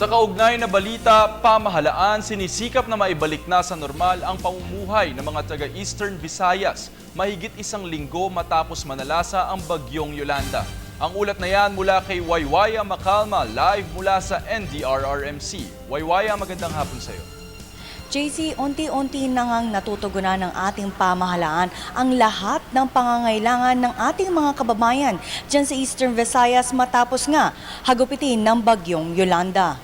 Sa kaugnay na balita, pamahalaan sinisikap na maibalik na sa normal ang pamumuhay ng mga taga-Eastern Visayas mahigit isang linggo matapos manalasa ang bagyong Yolanda. Ang ulat na yan mula kay Waywaya Macalma, live mula sa NDRRMC. Waywaya, magandang hapon sa iyo. JC, unti-unti na ngang natutugunan ng ating pamahalaan ang lahat ng pangangailangan ng ating mga kababayan dyan sa Eastern Visayas matapos nga hagupitin ng bagyong Yolanda.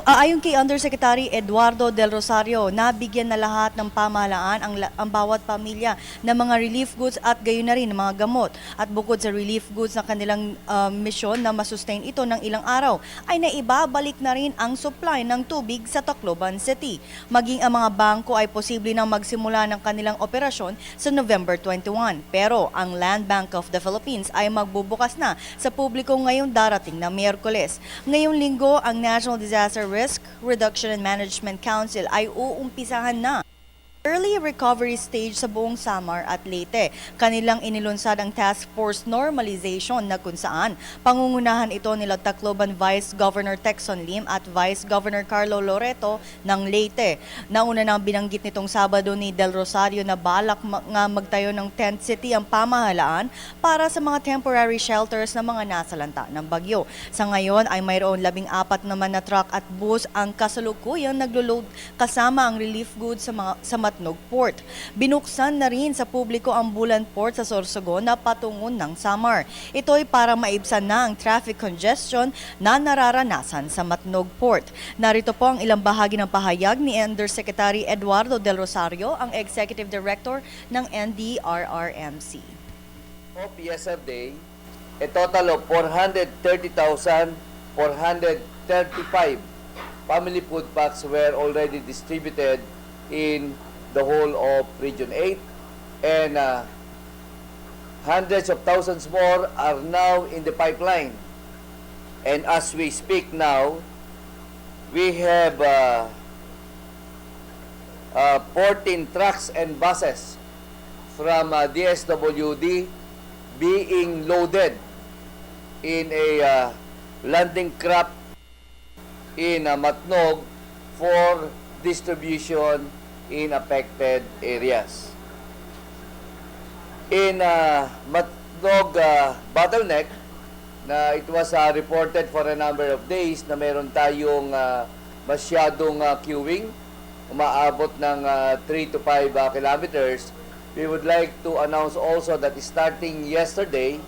Ayon kay Undersecretary Eduardo Del Rosario, nabigyan na lahat ng pamahalaan ang bawat pamilya ng mga relief goods at gayon na rin ng mga gamot. At bukod sa relief goods na kanilang misyon na masustain ito ng ilang araw, ay naibabalik na rin ang supply ng tubig sa Tacloban City. Maging ang mga bangko ay posible nang magsimula ng kanilang operasyon sa November 21. Pero ang Land Bank of the Philippines ay magbubukas na sa publiko ngayong darating na Miyerkules. Ngayong linggo, ang National Disaster Risk Reduction and Management Council ay uumpisahan na early recovery stage sa buong Samar at Leyte. Kanilang inilunsad ang Task Force Normalization na kung saan pangungunahan ito nila Tacloban Vice Governor Texon Lim at Vice Governor Carlo Loreto ng Leyte. Nauna nang binanggit nitong Sabado ni Del Rosario na balak nga magtayo ng tent city ang pamahalaan para sa mga temporary shelters ng mga nasalanta ng bagyo. Sa ngayon ay mayroon 14 naman na truck at bus ang kasalukuyang naglo-load kasama ang relief goods sa Matnog Port. Binuksan na rin sa publiko ang Bulan Port sa Sorsogon na patungon ng Samar. Ito ay para maibsan na ang traffic congestion na nararanasan sa Matnog Port. Narito po ang ilang bahagi ng pahayag ni Undersecretary Eduardo Del Rosario, ang Executive Director ng NDRRMC. Of yesterday, a total of 430,435 family food packs were already distributed in the whole of Region 8, and hundreds of thousands more are now in the pipeline. And as we speak now, we have 14 trucks and buses from DSWD being loaded in a landing craft in Matnog for distribution in affected areas. In Matnog bottleneck, na it was reported for a number of days na meron tayong masyadong queuing, umaabot ng 3 to 5 kilometers. We would like to announce also that starting yesterday,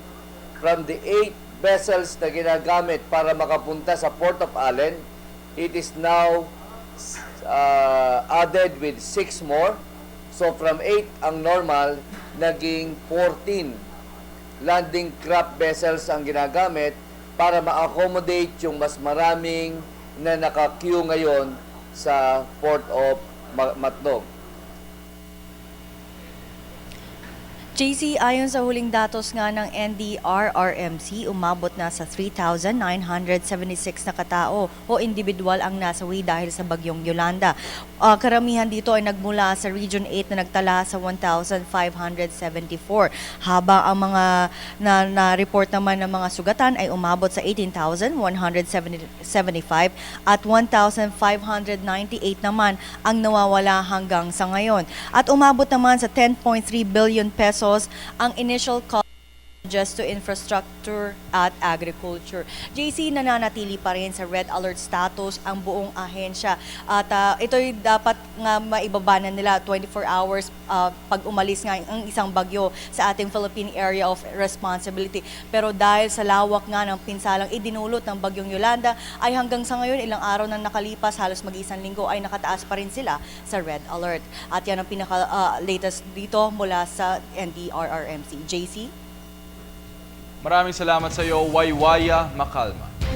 from the 8 vessels na ginagamit para makapunta sa Port of Allen, it is now added with 6 more. So from 8 ang normal, naging 14 landing craft vessels ang ginagamit para ma-accommodate yung mas maraming na naka-queue ngayon sa Port of Matnog. JC, ayon sa huling datos nga ng NDRRMC, umabot na sa 3,976 na katao o individual ang nasawi dahil sa bagyong Yolanda. Karamihan dito ay nagmula sa Region 8 na nagtala sa 1,574. Habang ang mga na-report naman ng mga sugatan ay umabot sa 18,175 at 1,598 naman ang nawawala hanggang sa ngayon. At umabot naman sa 10.3 billion pesos ang initial cost just to infrastructure at agriculture. JC, nananatili pa rin sa red alert status ang buong ahensya at ito'y dapat nga maibabanan nila 24 hours pag umalis nga ang isang bagyo sa ating Philippine Area of Responsibility. Pero dahil sa lawak nga ng pinsalang idinulot ng bagyong Yolanda ay hanggang sa ngayon ilang araw na nakalipas, halos mag-isang linggo ay nakataas pa rin sila sa red alert. At yan ang pinaka-latest dito mula sa NDRRMC. JC? Maraming salamat sa iyo, Waywaya Macalma.